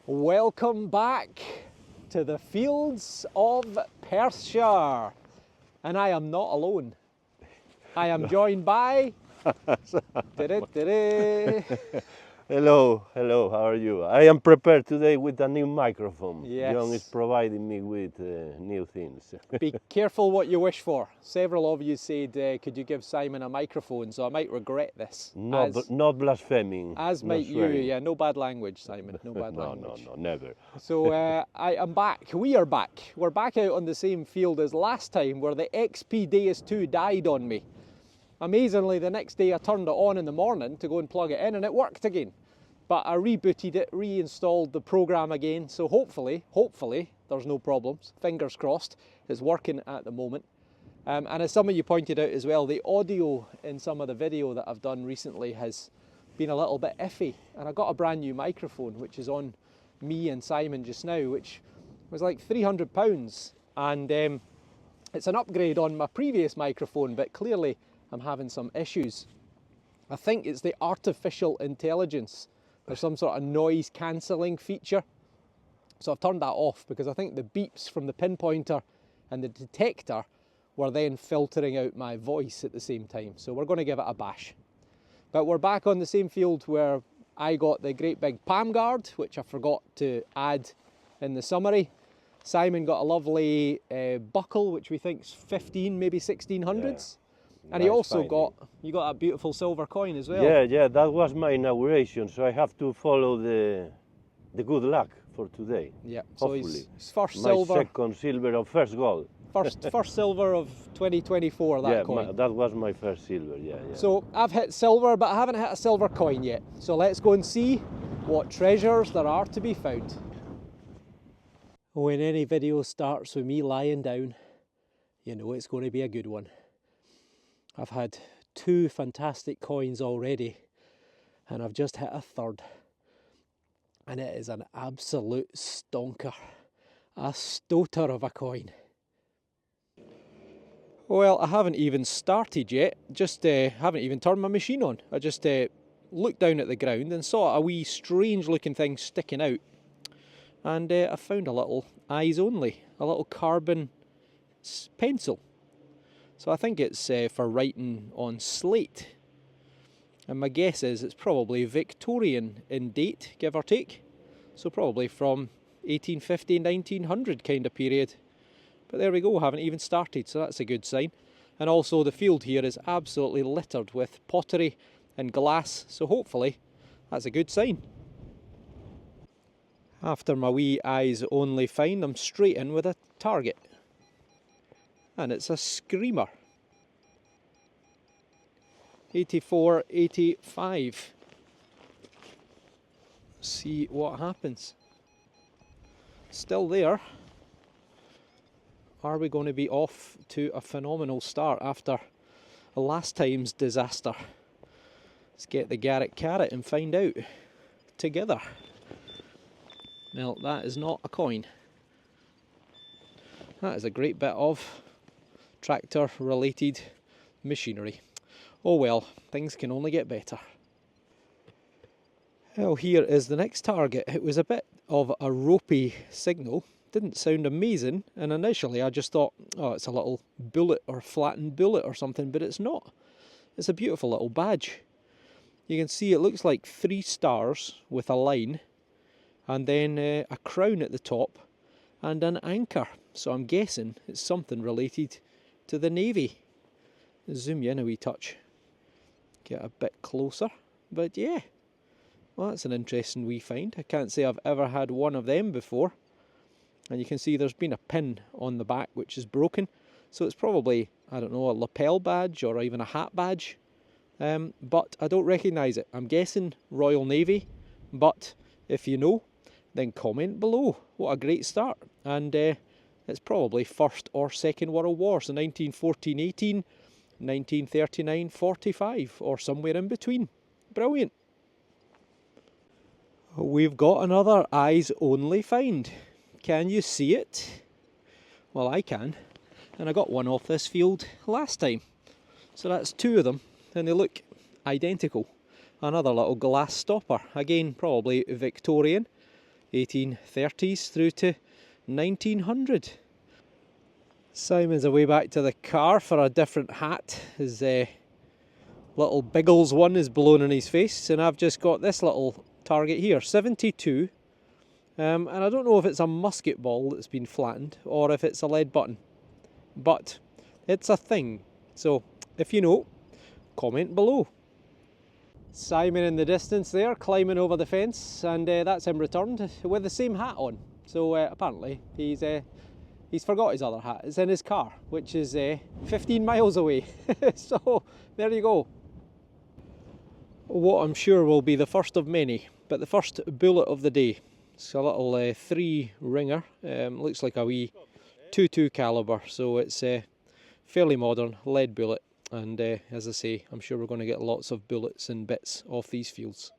Welcome back to the fields of Perthshire, and I am not alone. I am joined by... Hello, how are you? I am prepared today with a new microphone. Yes. John is providing me with new things. Be careful what you wish for. Several of you said, could you give Simon a microphone, so I might regret this. Not blaspheming. As might you, yeah, no bad language, Simon, no bad language. No, never. So I am back, we are back. We're back out on the same field as last time where the XP DEUS 2 died on me. Amazingly, the next day I turned it on in the morning to go and plug it in and it worked again. But I rebooted it, reinstalled the program again, so hopefully, there's no problems. Fingers crossed, it's working at the moment. And as some of you pointed out as well, the audio in some of the video that I've done recently has been a little bit iffy. And I got a brand new microphone, which is on me and Simon just now, which was like £300. And it's an upgrade on my previous microphone, but clearly I'm having some issues. I think it's the artificial intelligence. There's some sort of noise cancelling feature. So I've turned that off because I think the beeps from the pinpointer and the detector were then filtering out my voice at the same time. So we're going to give it a bash. But we're back on the same field where I got the great big palm guard, which I forgot to add in the summary. Simon got a lovely buckle, which we think's 15, maybe 1600s. Yeah. And he also got a beautiful silver coin as well. Yeah, that was my inauguration, so I have to follow the good luck for today. Yeah, hopefully. So his first silver. My second silver of first gold. First silver of 2024, that coin. That was my first silver, yeah. So I've hit silver, but I haven't hit a silver coin yet. So let's go and see what treasures there are to be found. When any video starts with me lying down, you know it's going to be a good one. I've had 2 fantastic coins already, and I've just hit a third. And it is an absolute stonker. A stoter of a coin. Well, I haven't even started yet. Just haven't even turned my machine on. I just looked down at the ground and saw a wee strange looking thing sticking out. And I found a little eyes only, a little carbon pencil. So I think it's for writing on slate. And my guess is it's probably Victorian in date, give or take. So probably from 1850, 1900 kind of period. But there we go, haven't even started, so that's a good sign. And also the field here is absolutely littered with pottery and glass, so hopefully that's a good sign. After my wee eyes only find, I'm straight in with a target. And it's a screamer. 84.85. See what happens. Still there. Are we going to be off to a phenomenal start after last time's disaster? Let's get the Garrett carrot and find out together. Well, that is not a coin. That is a great bit of tractor-related machinery. Oh well, things can only get better. Well, here is the next target. It was a bit of a ropey signal. Didn't sound amazing, and initially I just thought, oh, it's a little bullet or flattened bullet or something, but it's not. It's a beautiful little badge. You can see it looks like 3 stars with a line, and then a crown at the top, and an anchor. So I'm guessing it's something related to the Navy. Zoom you in a wee touch. Get a bit closer. But yeah, well, that's an interesting wee find. I can't say I've ever had one of them before. And you can see there's been a pin on the back which is broken. So it's probably, I don't know, a lapel badge or even a hat badge. But I don't recognise it. I'm guessing Royal Navy. But if you know, then comment below. What a great start. And it's probably First or Second World War. So 1914-18, 1939-45, or somewhere in between. Brilliant. We've got another eyes only find. Can you see it? Well, I can. And I got one off this field last time. So that's 2 of them, and they look identical. Another little glass stopper. Again, probably Victorian. 1830s through to 1900. Simon's away back to the car for a different hat. His little Biggles one is blown in his face, and I've just got this little target here, 72. And I don't know if it's a musket ball that's been flattened or if it's a lead button, but it's a thing. So if you know, comment below. Simon in the distance there, climbing over the fence, and that's him returned with the same hat on. So apparently he's forgot his other hat. It's in his car, which is 15 miles away. So there you go. What I'm sure will be the first of many, but the first bullet of the day. It's a little 3-ringer. Looks like a wee 22 caliber, so it's fairly modern, lead bullet. And as I say, I'm sure we're going to get lots of bullets and bits off these fields.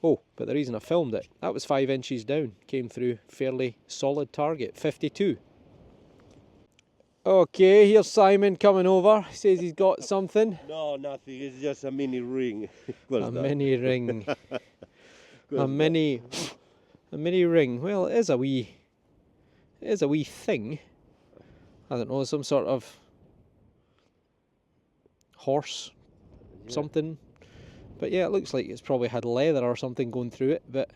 Oh, but the reason I filmed it, that was 5 inches down. Came through fairly solid target, 52. Okay, here's Simon coming over. He says he's got something. No, nothing. It's just a mini ring. A mini ring. a mini ring. Well, it is a wee thing. I don't know, some sort of horse, something. But yeah, it looks like it's probably had leather or something going through it, but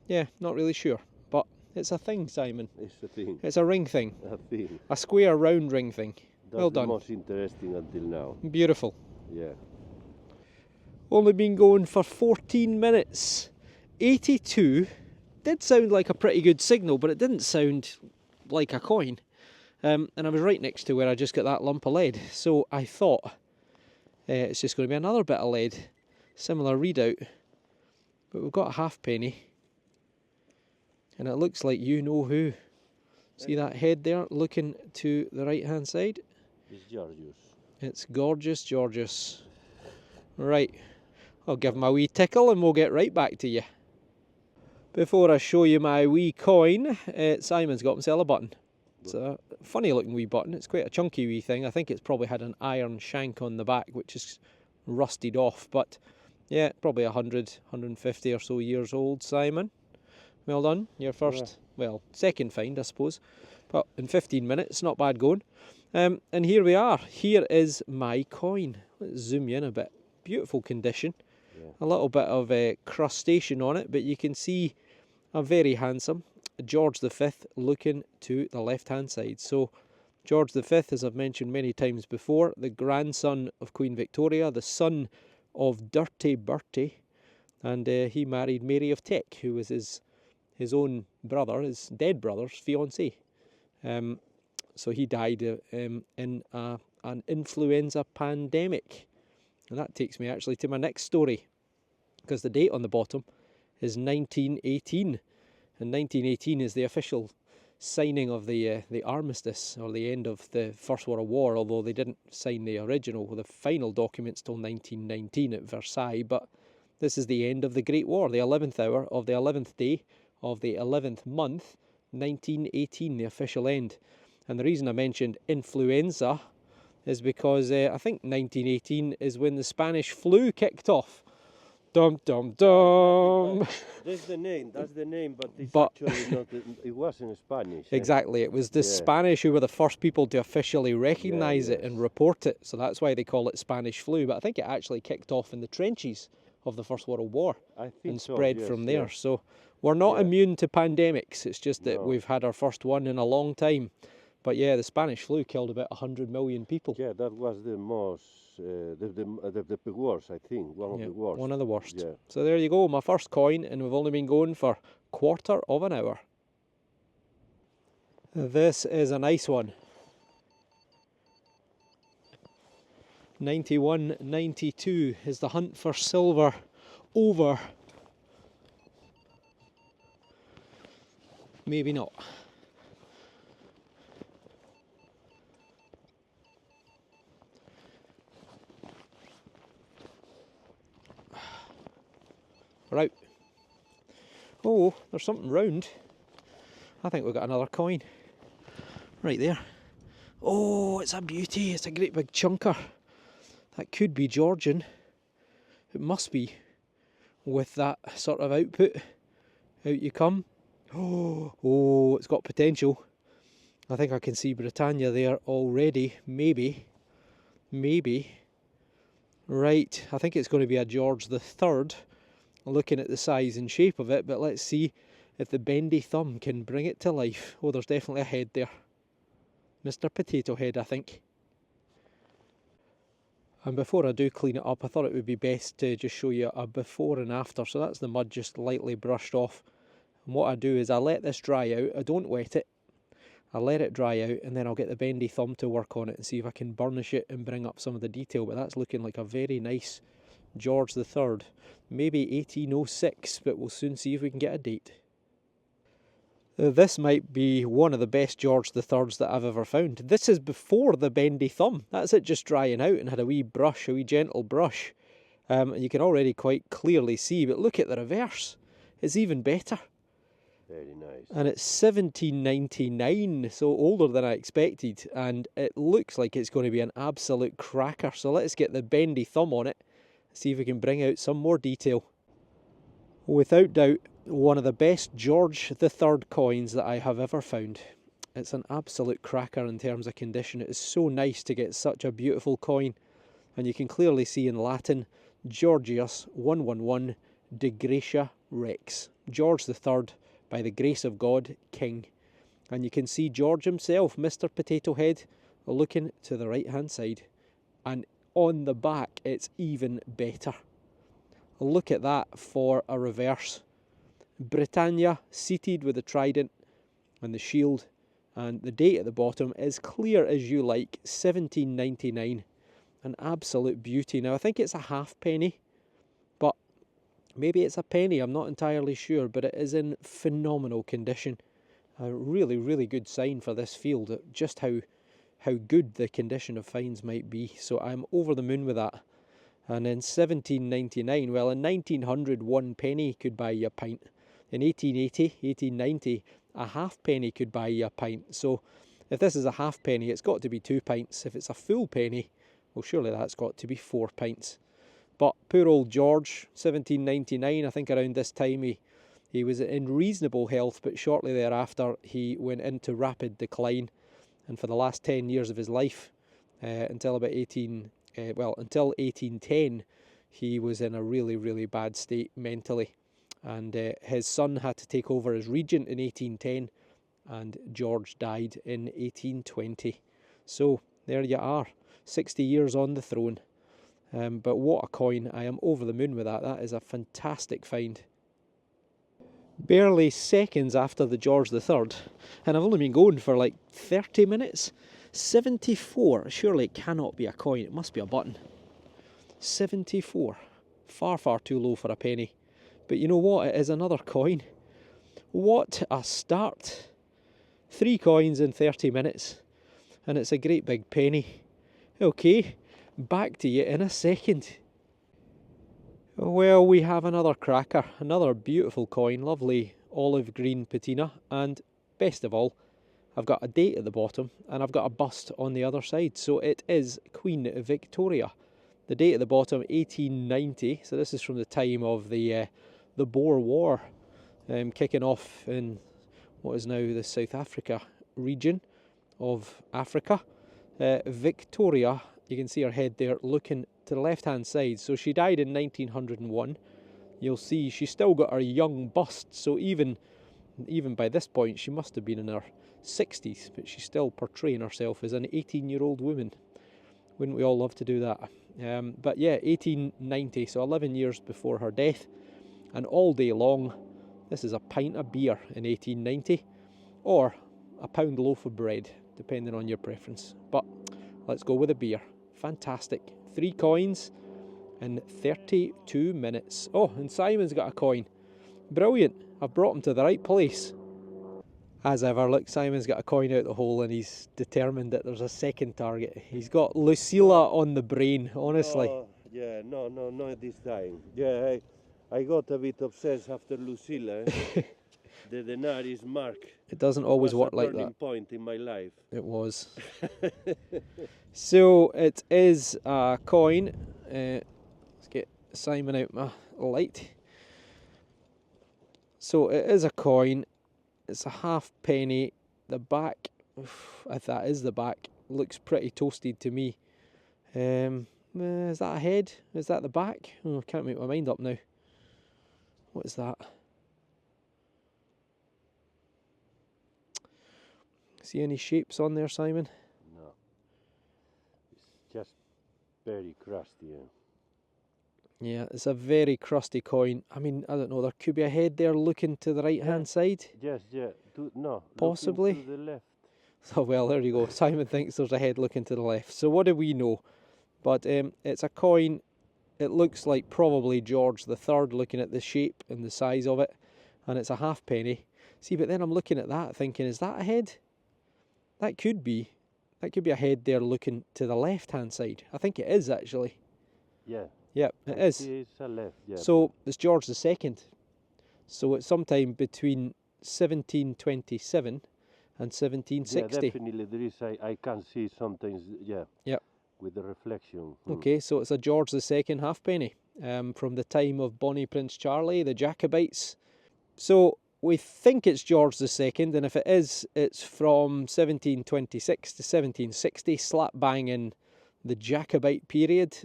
yeah, not really sure. But it's a thing, Simon. It's a thing. It's a ring thing. A thing. A square round ring thing. That's well done. The most interesting until now. Beautiful. Yeah. Only been going for 14 minutes. 82 did sound like a pretty good signal, but it didn't sound like a coin. And I was right next to where I just got that lump of lead. So I thought it's just going to be another bit of lead. Similar readout. But we've got a halfpenny. And it looks like you know who. See that head there looking to the right hand side? It's Georgius. It's gorgeous Georgius. Right. I'll give him a wee tickle and we'll get right back to you. Before I show you my wee coin, Simon's got himself a button. It's a funny looking wee button. It's quite a chunky wee thing. I think it's probably had an iron shank on the back which is rusted off. But yeah, probably 100, 150 or so years old, Simon. Well done. Your first, well, second find, I suppose. But in 15 minutes, not bad going. And here we are. Here is my coin. Let's zoom in a bit. Beautiful condition. Yeah. A little bit of crustacean on it, but you can see a very handsome George V looking to the left-hand side. So George V, as I've mentioned many times before, the grandson of Queen Victoria, the son of Dirty Bertie, and he married Mary of Teck, who was his own brother, his dead brother's fiancée. So he died in an influenza pandemic. And that takes me actually to my next story, because the date on the bottom is 1918. And 1918 is the official signing of the armistice, or the end of the First World War, although they didn't sign the final documents till 1919 at Versailles. But this is the end of the Great War, the 11th hour of the 11th day of the 11th month, 1918, the official end. And the reason I mentioned influenza is because I think 1918 is when the Spanish flu kicked off. Dum dum dum. That's the name, but it's actually not, it wasn't Spanish. Exactly, it was the Spanish who were the first people to officially recognise it and report it, so that's why they call it Spanish flu. But I think it actually kicked off in the trenches of the First World War and spread from there. So we're not immune to pandemics, it's just that we've had our first one in a long time. But yeah, the Spanish flu killed about 100 million people. Yeah, that was the most, the worst, I think, one of the worst. One of the worst. Yeah. So there you go, my first coin, and we've only been going for quarter of an hour. This is a nice one. 91.92 is the hunt for silver over. Maybe not. We're out. Oh, there's something round. I think we've got another coin. Right there. Oh, it's a beauty. It's a great big chunker. That could be Georgian. It must be, with that sort of output. Out you come. Oh, it's got potential. I think I can see Britannia there already. Maybe. Right, I think it's going to be a George III, looking at the size and shape of it, but let's see if the bendy thumb can bring it to life. Oh, there's definitely a head there. Mr. Potato Head, I think. And before I do clean it up, I thought it would be best to just show you a before and after. So that's the mud just lightly brushed off. And what I do is I let this dry out. I don't wet it. I let it dry out, and then I'll get the bendy thumb to work on it and see if I can burnish it and bring up some of the detail. But that's looking like a very nice George III. Maybe 1806, but we'll soon see if we can get a date. This might be one of the best George III's that I've ever found. This is before the bendy thumb. That's it just drying out and had a wee brush, a wee gentle brush. And you can already quite clearly see, but look at the reverse. It's even better. Very nice. And it's 1799, so older than I expected. And it looks like it's going to be an absolute cracker. So let's get the bendy thumb on it, see if we can bring out some more detail. Without doubt, one of the best George III coins that I have ever found. It's an absolute cracker in terms of condition. It is so nice to get such a beautiful coin. And you can clearly see in Latin, Georgius 111 de Gratia Rex. George III, by the grace of God, King. And you can see George himself, Mr. Potato Head, looking to the right hand side. And on the back, it's even better. Look at that for a reverse. Britannia seated with the trident and the shield, and the date at the bottom is clear as you like, 1799. An absolute beauty. Now I think it's a halfpenny, but maybe it's a penny, I'm not entirely sure, but it is in phenomenal condition. A really, really good sign for this field, just how good the condition of finds might be. So I'm over the moon with that. And in 1799, well, in 1900, 1 penny could buy you a pint. In 1880, 1890, a halfpenny could buy you a pint. So if this is a halfpenny, it's got to be 2 pints. If it's a full penny, well, surely that's got to be 4 pints. But poor old George, 1799, I think around this time, he was in reasonable health, but shortly thereafter, he went into rapid decline. And for the last 10 years of his life, until about until 1810, he was in a really, really bad state mentally. And his son had to take over as regent in 1810, and George died in 1820. So there you are, 60 years on the throne. But what a coin. I am over the moon with that. That is a fantastic find. Barely seconds after the George III, and I've only been going for like 30 minutes. 74, surely it cannot be a coin, it must be a button. 74, far, far too low for a penny. But you know what, it is another coin. What a start. 3 coins in 30 minutes, and it's a great big penny. Okay, back to you in a second. Well, we have another cracker, another beautiful coin, lovely olive green patina, and best of all, I've got a date at the bottom and I've got a bust on the other side. So it is Queen Victoria. The date at the bottom, 1890. So this is from the time of the Boer War, kicking off in what is now the South Africa region of Africa. Victoria, you can see her head there looking to the left hand side. So she died in 1901. You'll see she's still got her young bust. So even by this point, she must have been in her 60s, but she's still portraying herself as an 18-year-old woman. Wouldn't we all love to do that? But yeah, 1890, so 11 years before her death, and all day long, this is a pint of beer in 1890, or a pound loaf of bread, depending on your preference. But let's go with a beer. Fantastic. 3 coins in 32 minutes. Oh, and Simon's got a coin. Brilliant. I've brought him to the right place. As ever, look, Simon's got a coin out the hole and he's determined that there's a second target. He's got Lucilla on the brain, honestly. Yeah, no, not this time. Yeah, I got a bit obsessed after Lucilla. The Denaris mark. It doesn't always work like that. Turning point in my life. It was. So it is a coin. Let's get Simon out my light. So it is a coin. It's a halfpenny. The back, if that is the back, looks pretty toasted to me. Is that a head? Is that the back? Oh, I can't make my mind up now. What is that? See any shapes on there, Simon? No. It's just very crusty. Yeah, it's a very crusty coin. I mean, I don't know, there could be a head there looking to the right-hand side. Yes, yeah. No, possibly. looking to the left. Oh, well, there you go. Simon thinks there's a head looking to the left. So what do we know? But it's a coin. It looks like probably George III, looking at the shape and the size of it. And it's a halfpenny. See, but then I'm looking at that thinking, is that a head? That could be. That could be a head there looking to the left-hand side. I think it is, actually. Yeah. Yep, it is. It's a left, yeah. So it's George II. So it's sometime between 1727 and 1760. Yeah, definitely there is. I can see sometimes, yeah. Yep. With the reflection. Okay, so it's a George II halfpenny from the time of Bonnie Prince Charlie, the Jacobites. So we think it's George II, and if it is, it's from 1726 to 1760, slap bang in the Jacobite period.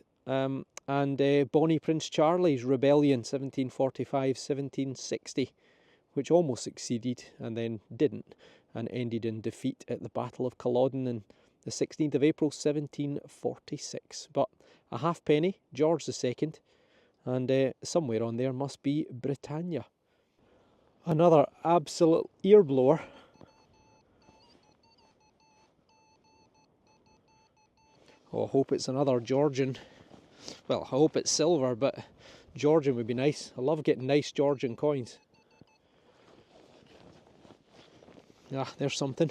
And Bonnie Prince Charlie's rebellion, 1745-1760, which almost succeeded and then didn't, and ended in defeat at the Battle of Culloden on the 16th of April 1746. But a halfpenny, George II, and somewhere on there must be Britannia. Another absolute ear blower. Oh, I hope it's another Georgian. Well, I hope it's silver, but Georgian would be nice. I love getting nice Georgian coins. Ah, there's something.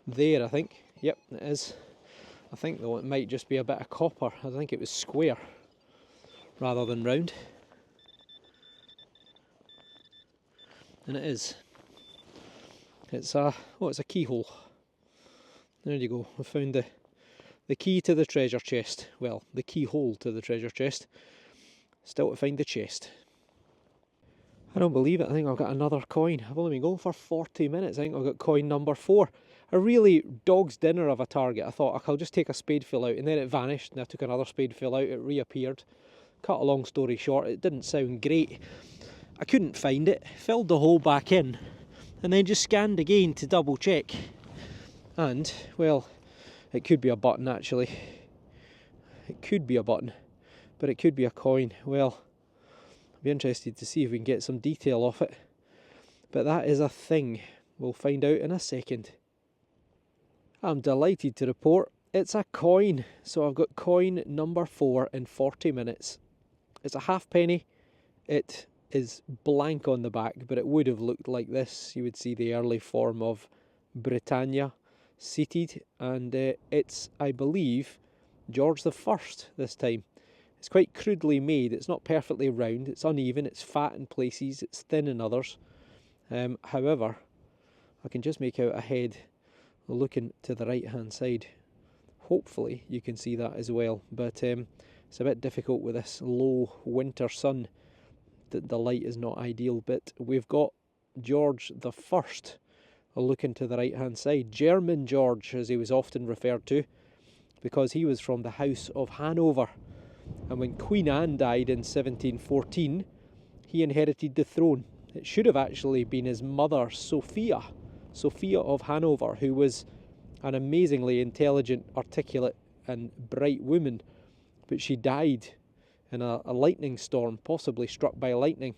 There, I think. Yep, it is. I think, though, it might just be a bit of copper. I think it was square rather than round. And it is. It's a keyhole. There you go. We found the key to the treasure chest. Well, the keyhole to the treasure chest. Still to find the chest. I don't believe it. I think I've got another coin. I've only been going for 40 minutes. I think I've got coin number 4. A really dog's dinner of a target. I thought, I'll just take a spadefill out, and then it vanished, and I took another spadefill out, it reappeared. Cut a long story short, it didn't sound great. I couldn't find it, filled the hole back in, and then just scanned again to double check. And, well, it could be a button actually. It could be a button, but it could be a coin. Well, I'll be interested to see if we can get some detail off it. But that is a thing. We'll find out in a second. I'm delighted to report it's a coin. So I've got coin number 4 in 40 minutes. It's a halfpenny. It is blank on the back, but it would have looked like this. You would see the early form of Britannia seated, and it's, I believe, George I this time. It's quite crudely made. It's not perfectly round. It's uneven. It's fat in places. It's thin in others. However, I can just make out a head looking to the right hand side. Hopefully you can see that as well, but it's a bit difficult with this low winter sun. The light is not ideal, but we've got George I looking to the right hand side. German George, as he was often referred to, because he was from the House of Hanover, and when Queen Anne died in 1714 he inherited the throne. It should have actually been his mother, Sophia of Hanover, who was an amazingly intelligent, articulate and bright woman, but she died in a lightning storm, possibly struck by lightning,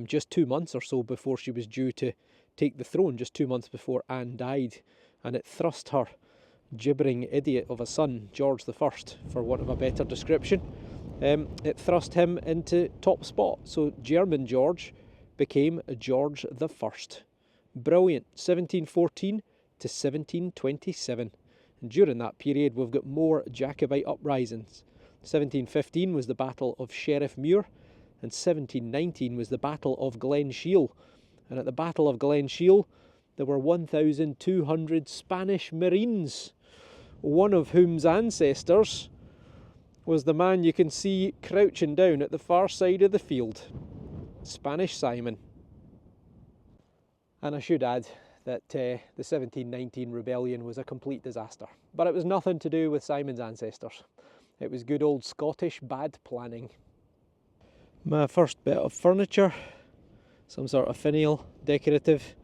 just 2 months or so before she was due to take the throne, just 2 months before Anne died, and it thrust her gibbering idiot of a son, George I, for want of a better description, it thrust him into top spot. So German George became George I. Brilliant. 1714 to 1727. And during that period we've got more Jacobite uprisings. 1715 was the Battle of Sheriff Muir, and 1719 was the Battle of Glen Shiel. And at the Battle of Glen Shiel there were 1,200 Spanish Marines, one of whom's ancestors was the man you can see crouching down at the far side of the field. Spanish Simon. And I should add that the 1719 rebellion was a complete disaster. But it was nothing to do with Simon's ancestors. It was good old Scottish bad planning. My first bit of furniture, some sort of finial, decorative,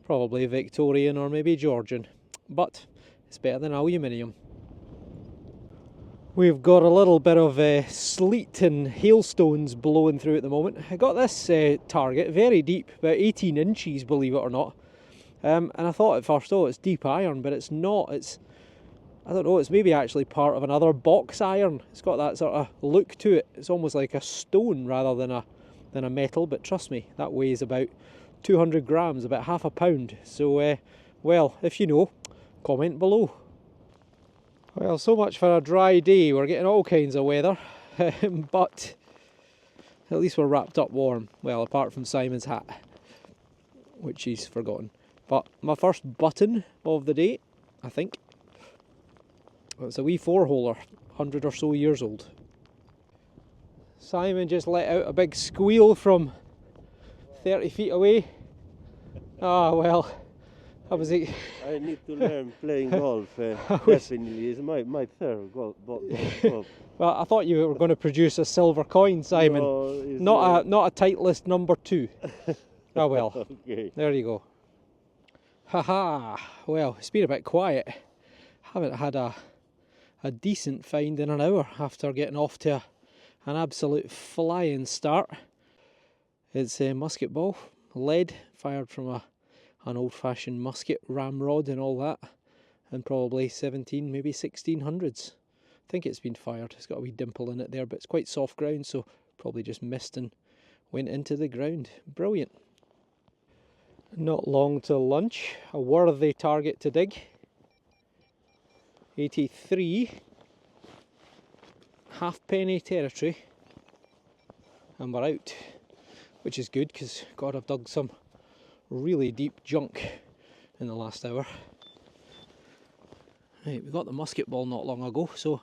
probably Victorian or maybe Georgian, but it's better than aluminium. We've got a little bit of sleet and hailstones blowing through at the moment. I got this target very deep, about 18 inches, believe it or not. And I thought at first, oh, it's deep iron, but it's not. I don't know, it's maybe actually part of another box iron. It's got that sort of look to it. It's almost like a stone rather than a metal, but trust me, that weighs about 200 grams, about half a pound. So, well, if you know, comment below. Well, so much for a dry day. We're getting all kinds of weather, but at least we're wrapped up warm. Well, apart from Simon's hat, which he's forgotten. But my first button of the day, I think. It's a wee 4-holer, 100 or so years old. Simon just let out a big squeal from 30 feet away. Ah, well. I need to learn playing golf. Definitely, it's my third golf. Well, I thought you were going to produce a silver coin, Simon. No, not a Titleist number 2. Oh well. Okay. There you go. Haha. Well, it's been a bit quiet. Haven't had a decent find in an hour after getting off to an absolute flying start. It's a musket ball, lead, fired from an old-fashioned musket, ramrod and all that, and probably 17, maybe 1600s. I think it's been fired. It's got a wee dimple in it there, but it's quite soft ground, so probably just missed and went into the ground. Brilliant. Not long till lunch. A worthy target to dig. 83 halfpenny territory, and we're out, which is good because God, I've dug some really deep junk in the last hour. Right, we got the musket ball not long ago, so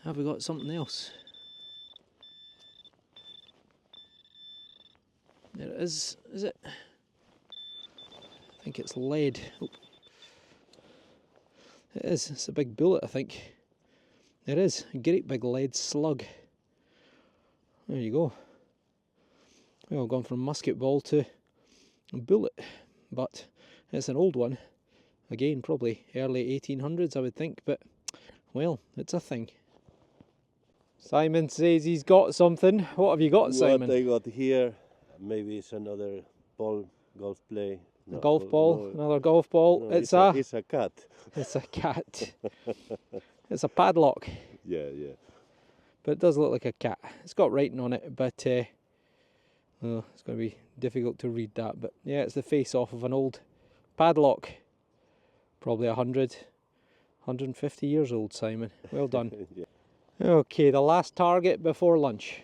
have we got something else? There it is it? I think it's lead. Oh. It is, it's a big bullet, I think. It is, a great big lead slug. There you go. Well, gone from musket ball to bullet, but it's an old one. Again, probably early 1800s, I would think, but well, it's a thing. Simon says he's got something. What have you got, Simon? What I got here, maybe it's another golf play. No, golf ball, no, another golf ball. No, it's a cat. It's a cat. It's a padlock. Yeah. But it does look like a cat. It's got writing on it, but well, it's going to be difficult to read that. But yeah, it's the face off of an old padlock. Probably 100, 150 years old, Simon. Well done. Yeah. Okay, the last target before lunch.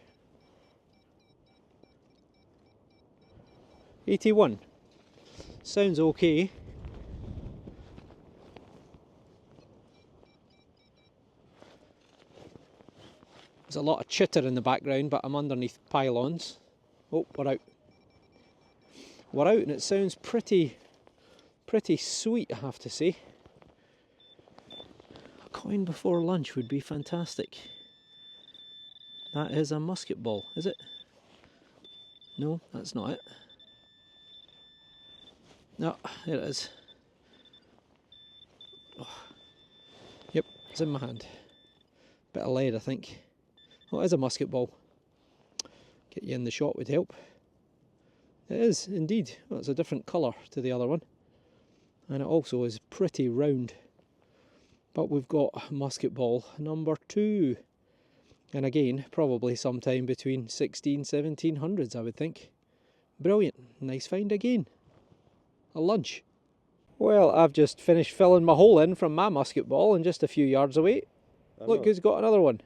81. Sounds okay. There's a lot of chitter in the background, but I'm underneath pylons. Oh, we're out. We're out, and it sounds pretty sweet, I have to say. A coin before lunch would be fantastic. That is a musket ball, is it? No, that's not it. No, there it is. Oh. Yep, it's in my hand. Bit of lead, I think. Oh, it is a musket ball. Get you in the shot would help. It is, indeed. Well, it's a different colour to the other one. And it also is pretty round. But we've got musket ball number 2. And again, probably sometime between 1700s, I would think. Brilliant. Nice find again. A lunch. Well, I've just finished filling my hole in from my musket ball, and just a few yards away, look who's got another one.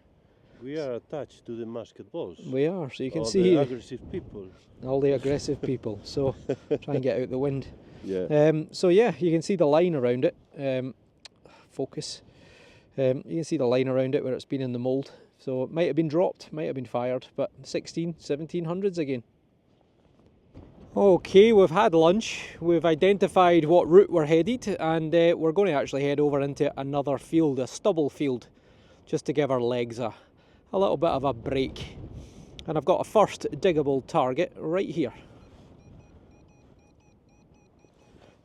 We are attached to the musket balls. We are, so you can all see the aggressive people. All the aggressive people. So try and get out the wind. Yeah. So yeah, you can see the line around it. Focus. You can see the line around it where it's been in the mould. So it might have been dropped, might have been fired, but 1700s again. Okay, we've had lunch, we've identified what route we're headed, and we're going to actually head over into another field, a stubble field, just to give our legs a little bit of a break. And I've got a first diggable target right here.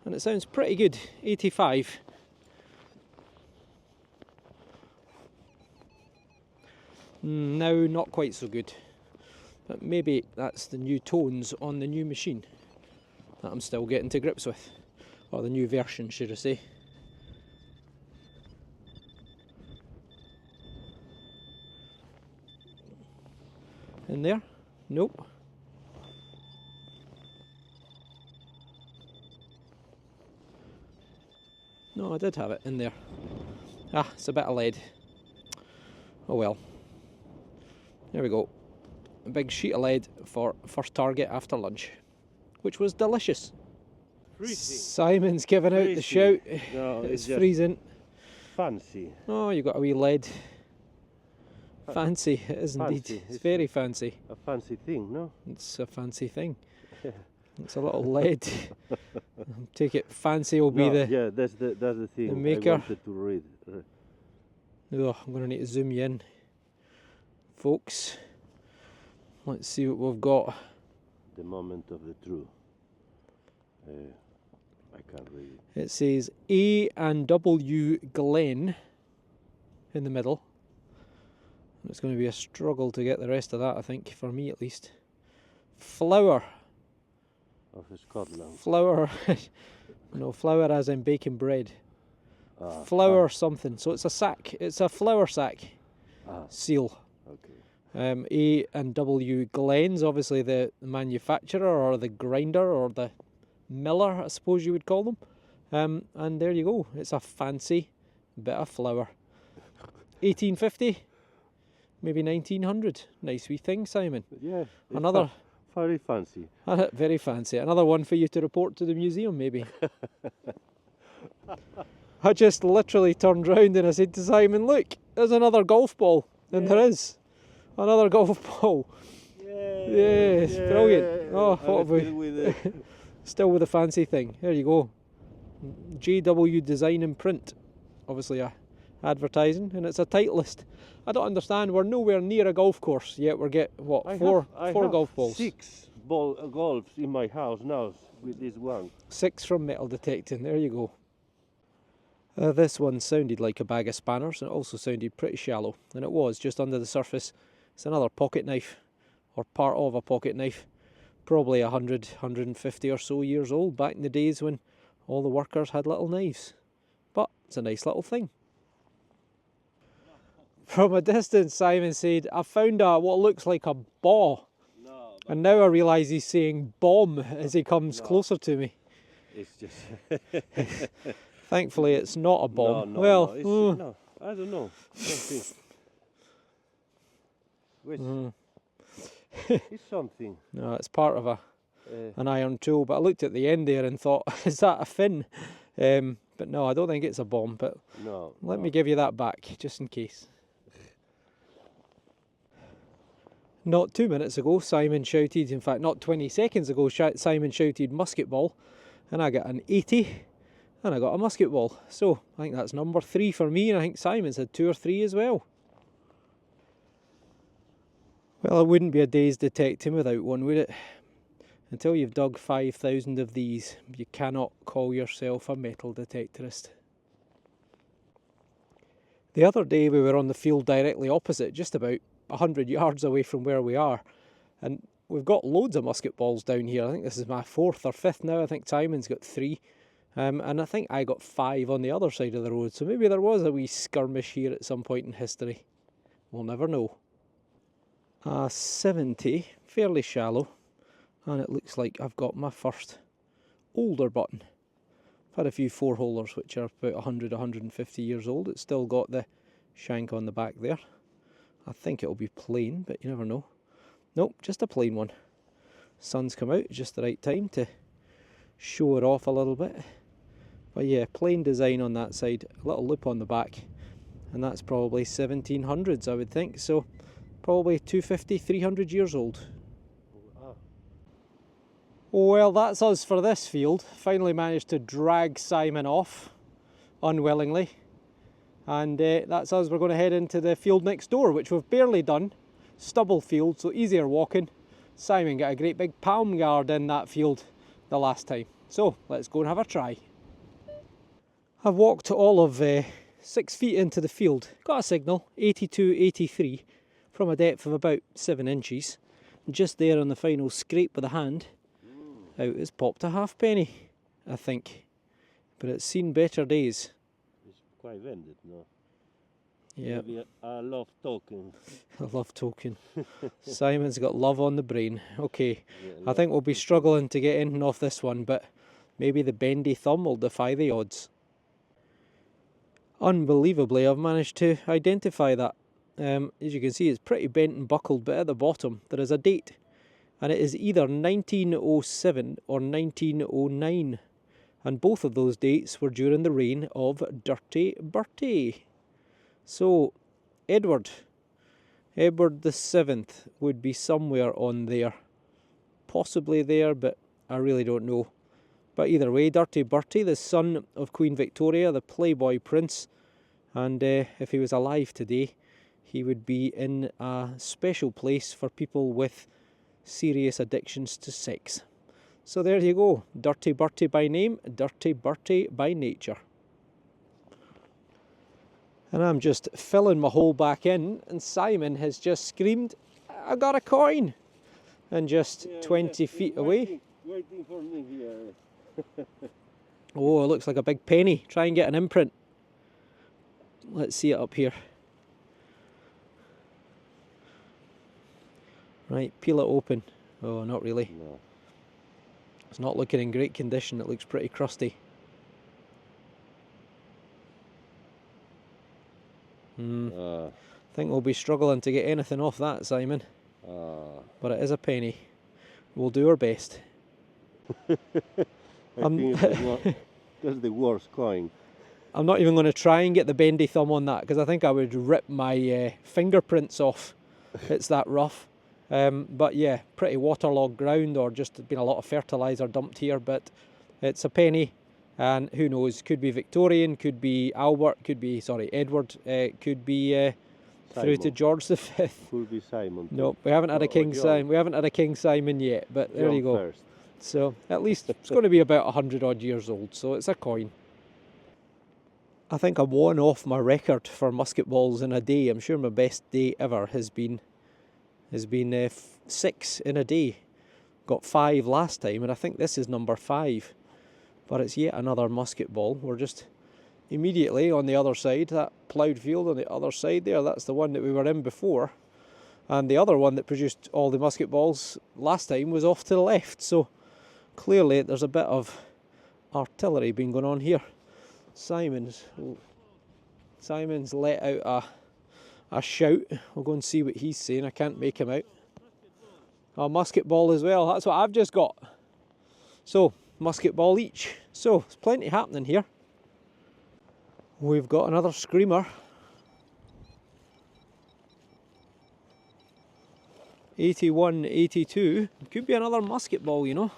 And it sounds pretty good, 85. Now not quite so good. But maybe that's the new tones on the new machine that I'm still getting to grips with. Or the new version, should I say. In there? Nope. No, I did have it in there. Ah, it's a bit of lead. Oh well. There we go. A big sheet of lead for first target after lunch, which was delicious. Freezing. Simon's giving out the shout. No, it's just freezing. Fancy. Oh, you got a wee lead. Fancy, it is indeed. Fancy. It's very fancy. A fancy thing, no? It's a fancy thing. It's a little lead. Take it, fancy will be No, the. yeah, that's the thing. the maker. I wanted to read. Oh, I'm going to need to zoom you in, folks. Let's see what we've got. The moment of the truth. I can't read it. It says A and W Glen in the middle. It's going to be a struggle to get the rest of that, I think, for me at least. Flour. Of Scotland. Flour. No, flour as in baking bread. Ah, Flour something. So it's a sack. It's a flour sack seal. Okay. A and W Glens, obviously the manufacturer or the grinder or the miller, I suppose you would call them. And there you go. It's a fancy bit of flour. 1850, maybe 1900. Nice wee thing, Simon. Yeah. Another. Very fancy. Very fancy. Another one for you to report to the museum, maybe. I just literally turned round and I said to Simon, look, there's another golf ball. And there is. Another golf ball. Yes, brilliant. Oh, what have we? Still with a fancy thing. There you go. JW Design and Print. Obviously advertising, and it's a Titleist. I don't understand, we're nowhere near a golf course, yet we get, what, four golf balls? 6 golfs in my house now with this one. 6 from metal detecting, there you go. This one sounded like a bag of spanners, and it also sounded pretty shallow, and it was, just under the surface. It's another pocket knife, or part of a pocket knife, probably 100, 150 or so years old, back in the days when all the workers had little knives. But it's a nice little thing. From a distance, Simon said, I found what looks like a ball. No, and now I realise he's saying bomb as he comes closer to me. It's just... Thankfully, it's not a bomb. No, well, no, I don't know. It's something. No, it's part of an iron tool. But I looked at the end there and thought, is that a fin? But no, I don't think it's a bomb. But let me give you that back, just in case. Not 2 minutes ago, Simon shouted, in fact, not 20 seconds ago, Simon shouted musket ball, and I got an 80, and I got a musket ball. So I think that's number 3 for me, and I think Simon's had 2 or 3 as well. Well, it wouldn't be a day's detecting without one, would it? Until you've dug 5,000 of these, you cannot call yourself a metal detectorist. The other day we were on the field directly opposite, just about 100 yards away from where we are, and we've got loads of musket balls down here. I think this is my 4th or 5th now. I think Simon's got 3, and I think I got 5 on the other side of the road, so maybe there was a wee skirmish here at some point in history. We'll never know. 70, fairly shallow, and it looks like I've got my first older button. I've had a few 4-holers which are about 100, 150 years old. It's still got the shank on the back there. I think it'll be plain, but you never know. Nope, just a plain one. Sun's come out at just the right time to show it off a little bit. But yeah, plain design on that side, a little loop on the back, and that's probably 1700s, I would think. So probably 250, 300 years old. Well, that's us for this field. Finally managed to drag Simon off, unwillingly. And that's us. We're going to head into the field next door, which we've barely done. Stubble field, so easier walking. Simon got a great big palm guard in that field the last time. So let's go and have a try. I've walked all of 6 feet into the field. Got a signal, 82, 83, from a depth of about 7 inches. Just there on the final scrape with the hand, out has popped a halfpenny, I think. But it's seen better days. It's quite vended, no? Yeah. Maybe a love token. A love token. Simon's got love on the brain. Okay, Yeah, I think we'll be struggling to get in off this one, but maybe the bendy thumb will defy the odds. Unbelievably, I've managed to identify that. As you can see, it's pretty bent and buckled, but at the bottom there is a date, and it is either 1907 or 1909, and both of those dates were during the reign of Dirty Bertie. So Edward the 7th would be somewhere on there, possibly there, but I really don't know. But either way, Dirty Bertie, the son of Queen Victoria, the Playboy Prince, and if he was alive today, he would be in a special place for people with serious addictions to sex. So there you go, Dirty Bertie by name, Dirty Bertie by nature. And I'm just filling my hole back in, and Simon has just screamed, "I got a coin!" And just 20 feet away. Waiting for me here. Oh, it looks like a big penny. Try and get an imprint. Let's see it up here. Right, peel it open. Oh, not really. No. It's not looking in great condition. It looks pretty crusty. I think we'll be struggling to get anything off that, Simon. But it is a penny. We'll do our best. I think that's the worst coin. I'm not even going to try and get the bendy thumb on that, because I think I would rip my fingerprints off. It's that rough. But yeah, pretty waterlogged ground, or just been a lot of fertiliser dumped here, but it's a penny, and who knows, could be Victorian, could be Albert, could be, sorry, Edward, could be through to George the Fifth. Could be Simon. No, we haven't had a King Simon. We haven't had a King Simon yet, but there you go. First. So at least it's going to be about 100 odd years old, so it's a coin. I think I'm one off my record for musket balls in a day. I'm sure my best day ever has been 6 in a day. Got 5 last time, and I think this is number 5. But it's yet another musket ball. We're just immediately on the other side, that ploughed field on the other side there, that's the one that we were in before. And the other one that produced all the musket balls last time was off to the left. So clearly there's a bit of artillery being going on here. Simon's let out a shout. We'll go and see what he's saying. I can't make him out. A musket ball as well. That's what I've just got. So, musket ball each. So, there's plenty happening here. We've got another screamer. 81, 82. Could be another musket ball, you know.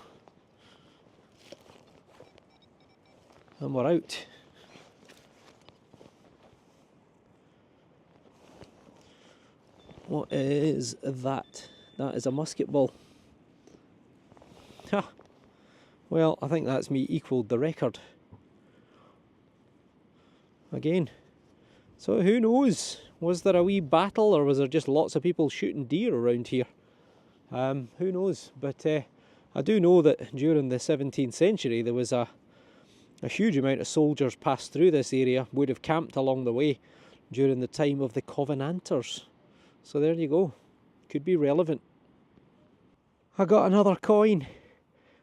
And we're out. What is that? That is a musket ball. Ha! Well, I think that's me equalled the record. Again. So who knows? Was there a wee battle, or was there just lots of people shooting deer around here? Who knows? But I do know that during the 17th century there was a huge amount of soldiers passed through this area, would have camped along the way during the time of the Covenanters. So there you go. Could be relevant. I got another coin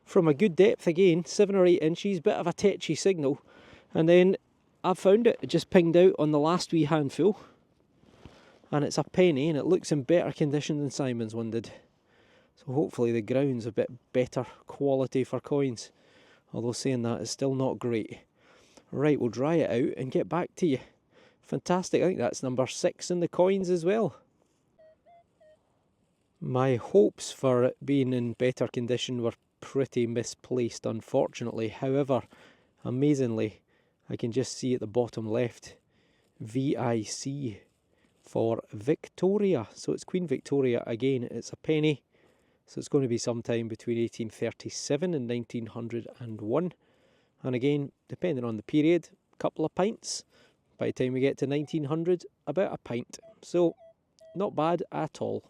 from a good depth again, 7 or 8 inches, bit of a tetchy signal. And then I found it just pinged out on the last wee handful. And it's a penny, and it looks in better condition than Simon's one did. So hopefully the ground's a bit better quality for coins. Although saying that, it's still not great. Right, we'll dry it out and get back to you. Fantastic, I think that's number 6 in the coins as well. My hopes for it being in better condition were pretty misplaced, unfortunately. However, amazingly, I can just see at the bottom left, VIC for Victoria. So it's Queen Victoria again. It's a penny. So it's going to be sometime between 1837 and 1901. And again, depending on the period, a couple of pints. By the time we get to 1900, about a pint. So not bad at all.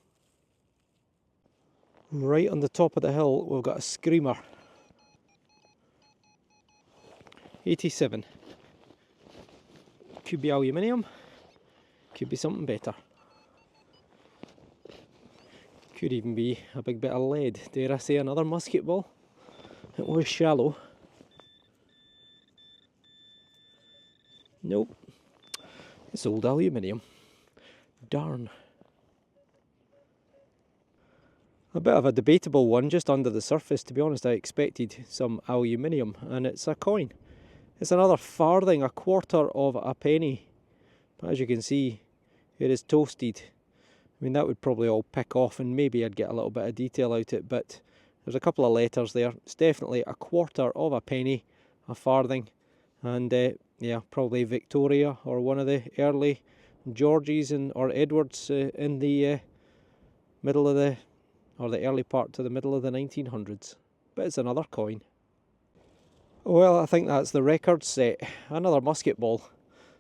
Right on the top of the hill, we've got a screamer. 87. Could be aluminium, could be something better. Could even be a big bit of lead. Dare I say another musket ball? It was shallow. Nope. It's old aluminium. Darn. A bit of a debatable one just under the surface. To be honest, I expected some aluminium, and it's a coin. It's another farthing, a quarter of a penny. But as you can see, it is toasted. I mean, that would probably all pick off and maybe I'd get a little bit of detail out it, but there's a couple of letters there. It's definitely a quarter of a penny, a farthing, and yeah, probably Victoria or one of the early Georges or Edwards in the middle of the, or the early part to the middle of the 1900s. But it's another coin. Well, I think that's the record set. Another musket ball.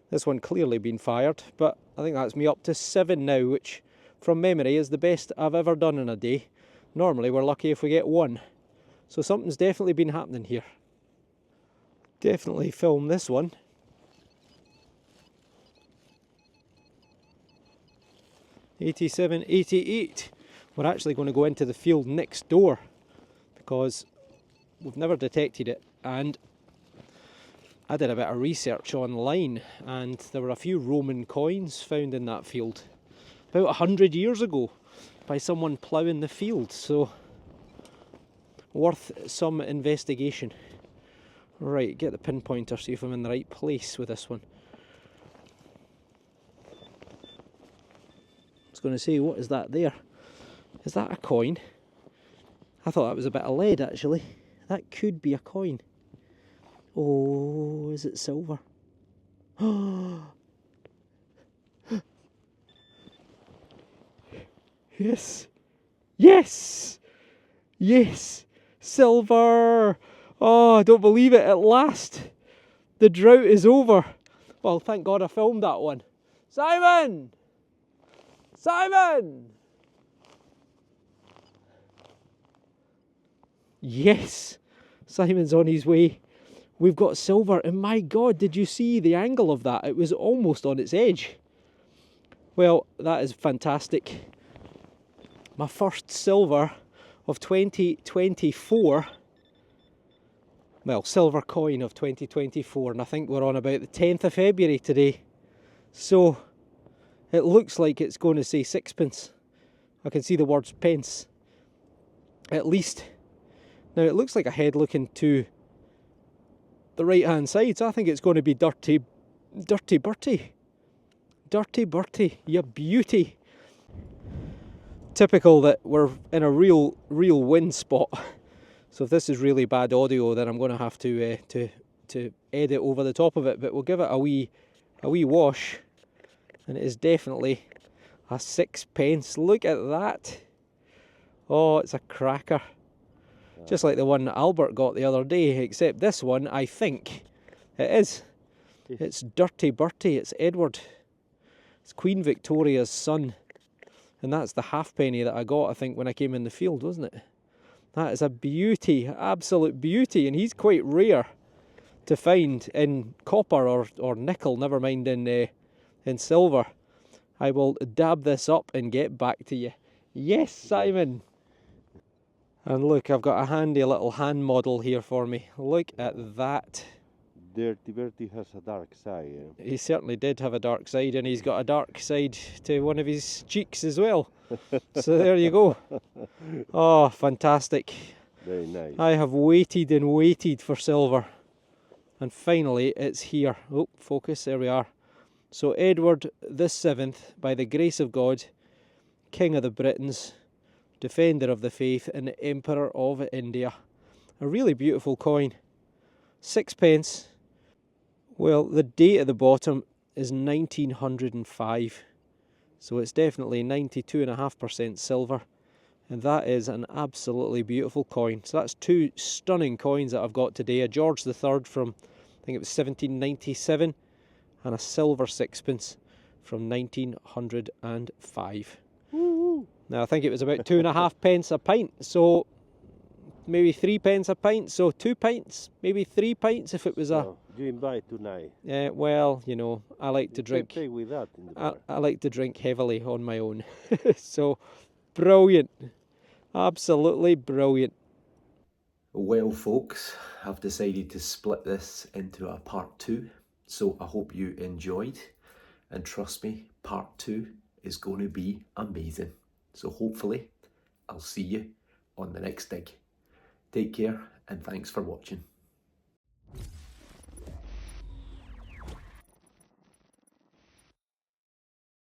This one clearly been fired, but I think that's me up to 7 now, which from memory is the best I've ever done in a day. Normally we're lucky if we get 1. So something's definitely been happening here. Definitely film this one. '87, '88. We're actually going to go into the field next door because we've never detected it, and I did a bit of research online and there were a few Roman coins found in that field about 100 years ago by someone ploughing the field, so worth some investigation. Right, get the pinpointer, see if I'm in the right place with this one. I was going to say, what is that there? Is that a coin? I thought that was a bit of lead actually. That could be a coin. Oh, is it silver? Yes! Yes! Yes! Silver! Oh, I don't believe it, at last! The drought is over. Well, thank God I filmed that one. Simon! Simon! Yes! Simon's on his way. We've got silver, and my God, did you see the angle of that? It was almost on its edge. Well, that is fantastic. My first silver of 2024. Well, silver coin of 2024, and I think we're on about the 10th of February today. So, it looks like it's going to say sixpence. I can see the words pence. At least. Now, it looks like a head looking to the right hand side, so I think it's going to be Dirty Bertie. Dirty Bertie, you beauty. Typical that we're in a real wind spot. So if this is really bad audio, then I'm going to have to edit over the top of it. But we'll give it a wee wash, and it is definitely a sixpence. Look at that! Oh, it's a cracker. Just like the one that Albert got the other day, except this one, I think it is. It's Dirty Bertie, it's Edward. It's Queen Victoria's son. And that's the halfpenny that I got, I think, when I came in the field, wasn't it? That is a beauty, absolute beauty, and he's quite rare to find in copper or nickel, never mind in silver. I will dab this up and get back to you. Yes, Simon! And look, I've got a handy little hand model here for me. Look at that. Dirty Bertie has a dark side. Eh? He certainly did have a dark side, and he's got a dark side to one of his cheeks as well. So there you go. Oh, fantastic. Very nice. I have waited and waited for silver. And finally, it's here. Oh, focus, there we are. So Edward the 7th, by the grace of God, King of the Britons, Defender of the Faith, and Emperor of India. A really beautiful coin. 6p. Well, the date at the bottom is 1905. So it's definitely 92.5% silver. And that is an absolutely beautiful coin. So that's two stunning coins that I've got today. A George III from, I think it was 1797, and a silver 6p from 1905. Woo-hoo. Now I think it was about 2.5p a pint, so maybe 3p a pint, so 2 pints, maybe 3 pints if it was a... Oh, you invite tonight. Well, you know, I like to You drink. can pay with that in the bar. I like to drink heavily on my own. So, brilliant. Absolutely brilliant. Well, folks, I've decided to split this into a part 2, so I hope you enjoyed, and trust me, part 2 is going to be amazing. So hopefully I'll see you on the next dig. Take care and thanks for watching.